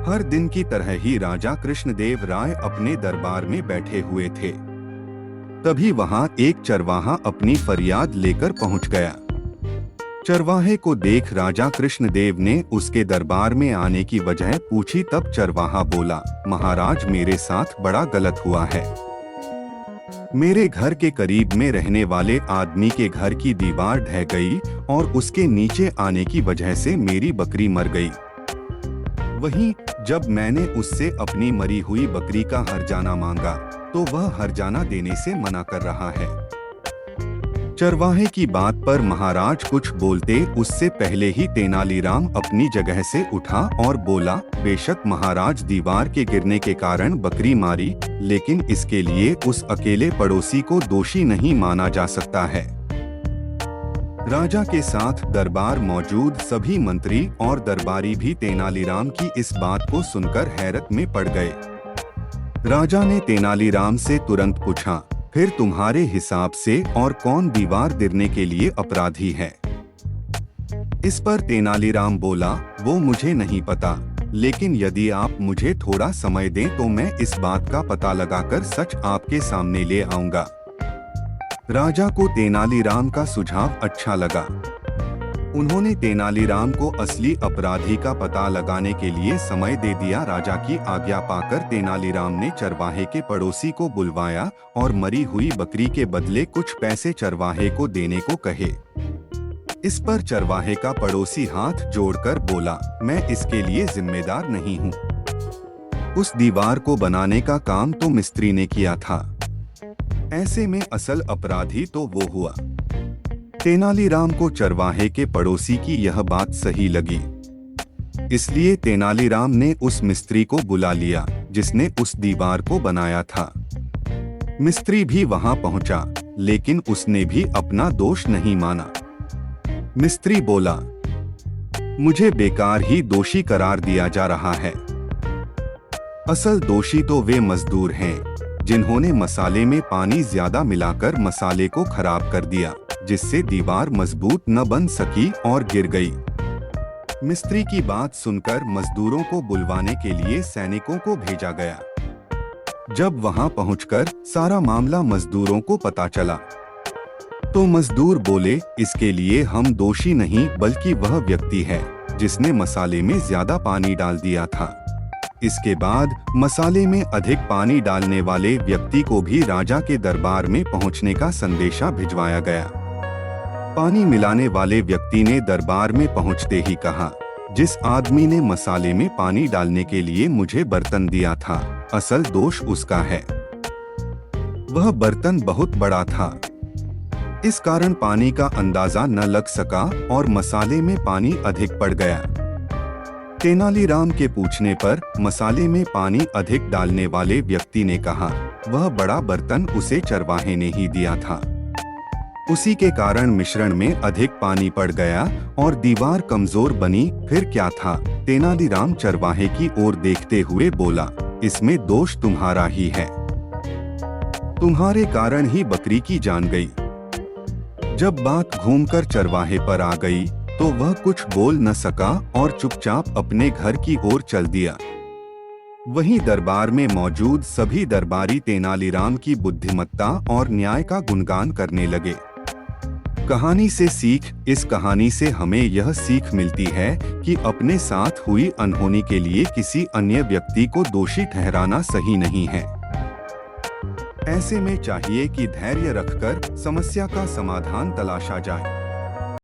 हर दिन की तरह ही राजा कृष्णदेव राय अपने दरबार में बैठे हुए थे। तभी वहां एक चरवाहा अपनी फरियाद लेकर पहुंच गया। चरवाहे को देख राजा कृष्णदेव ने उसके दरबार में आने की वजह पूछी। तब चरवाहा बोला, महाराज, मेरे साथ बड़ा गलत हुआ है। मेरे घर के करीब में रहने वाले आदमी के घर की दीवार ढह गई और उसके नीचे आने की वजह से मेरी बकरी मर गई। वहीं जब मैंने उससे अपनी मरी हुई बकरी का हर्जाना मांगा तो वह हर्जाना देने से मना कर रहा है। चरवाहे की बात पर महाराज कुछ बोलते उससे पहले ही तेनालीराम अपनी जगह से उठा और बोला, बेशक महाराज दीवार के गिरने के कारण बकरी मारी, लेकिन इसके लिए उस अकेले पड़ोसी को दोषी नहीं माना जा सकता है। राजा के साथ दरबार मौजूद सभी मंत्री और दरबारी भी तेनालीराम की इस बात को सुनकर हैरत में पड़ गए। राजा ने तेनालीराम से तुरंत पूछा, फिर तुम्हारे हिसाब से और कौन दीवार गिरने के लिए अपराधी है? इस पर तेनालीराम बोला, वो मुझे नहीं पता, लेकिन यदि आप मुझे थोड़ा समय दें तो मैं इस बात का पता लगाकर सच आपके सामने ले आऊंगा। राजा को तेनालीराम का सुझाव अच्छा लगा। उन्होंने तेनालीराम को असली अपराधी का पता लगाने के लिए समय दे दिया। राजा की आज्ञा पाकर तेनालीराम ने चरवाहे के पड़ोसी को बुलवाया और मरी हुई बकरी के बदले कुछ पैसे चरवाहे को देने को कहे। इस पर चरवाहे का पड़ोसी हाथ जोड़कर बोला, मैं इसके लिए जिम्मेदार नहीं हूँ। उस दीवार को बनाने का काम तो मिस्त्री ने किया था। ऐसे में असल अपराधी तो वो हुआ। तेनालीराम को चरवाहे के पड़ोसी की यह बात सही लगी, इसलिए तेनालीराम ने उस मिस्त्री को बुला लिया जिसने उस दीवार को बनाया था। मिस्त्री भी वहां पहुंचा, लेकिन उसने भी अपना दोष नहीं माना। मिस्त्री बोला, मुझे बेकार ही दोषी करार दिया जा रहा है। असल दोषी तो वे मजदूर हैं जिन्होंने मसाले में पानी ज्यादा मिलाकर मसाले को खराब कर दिया, जिससे दीवार मजबूत न बन सकी और गिर गई। मिस्त्री की बात सुनकर मजदूरों को बुलवाने के लिए सैनिकों को भेजा गया। जब वहां पहुंचकर सारा मामला मजदूरों को पता चला तो मजदूर बोले, इसके लिए हम दोषी नहीं बल्कि वह व्यक्ति है जिसने मसाले में ज्यादा पानी डाल दिया था। इसके बाद मसाले में अधिक पानी डालने वाले व्यक्ति को भी राजा के दरबार में पहुंचने का संदेशा भिजवाया गया। पानी मिलाने वाले व्यक्ति ने दरबार में पहुंचते ही कहा, जिस आदमी ने मसाले में पानी डालने के लिए मुझे बर्तन दिया था, असल दोष उसका है। वह बर्तन बहुत बड़ा था, इस कारण पानी का अंदाजा न लग सका और मसाले में पानी अधिक पड़ गया। तेनालीराम के पूछने पर मसाले में पानी अधिक डालने वाले व्यक्ति ने कहा, वह बड़ा बर्तन उसे चरवाहे ने ही दिया था। उसी के कारण मिश्रण में अधिक पानी पड़ गया और दीवार कमजोर बनी। फिर क्या था? तेनालीराम चरवाहे की ओर देखते हुए बोला, इसमें दोष तुम्हारा ही है। तुम्हारे कारण ही बकरी की जान गई। जब बात घूमकर चरवाहे पर आ गई तो वह कुछ बोल न सका और चुपचाप अपने घर की ओर चल दिया। वहीं दरबार में मौजूद सभी दरबारी तेनालीराम की बुद्धिमत्ता और न्याय का गुणगान करने लगे। कहानी से सीख। इस कहानी से हमें यह सीख मिलती है कि अपने साथ हुई अनहोनी के लिए किसी अन्य व्यक्ति को दोषी ठहराना सही नहीं है। ऐसे में चाहिए कि धैर्य रखकर समस्या का समाधान तलाशा जाए।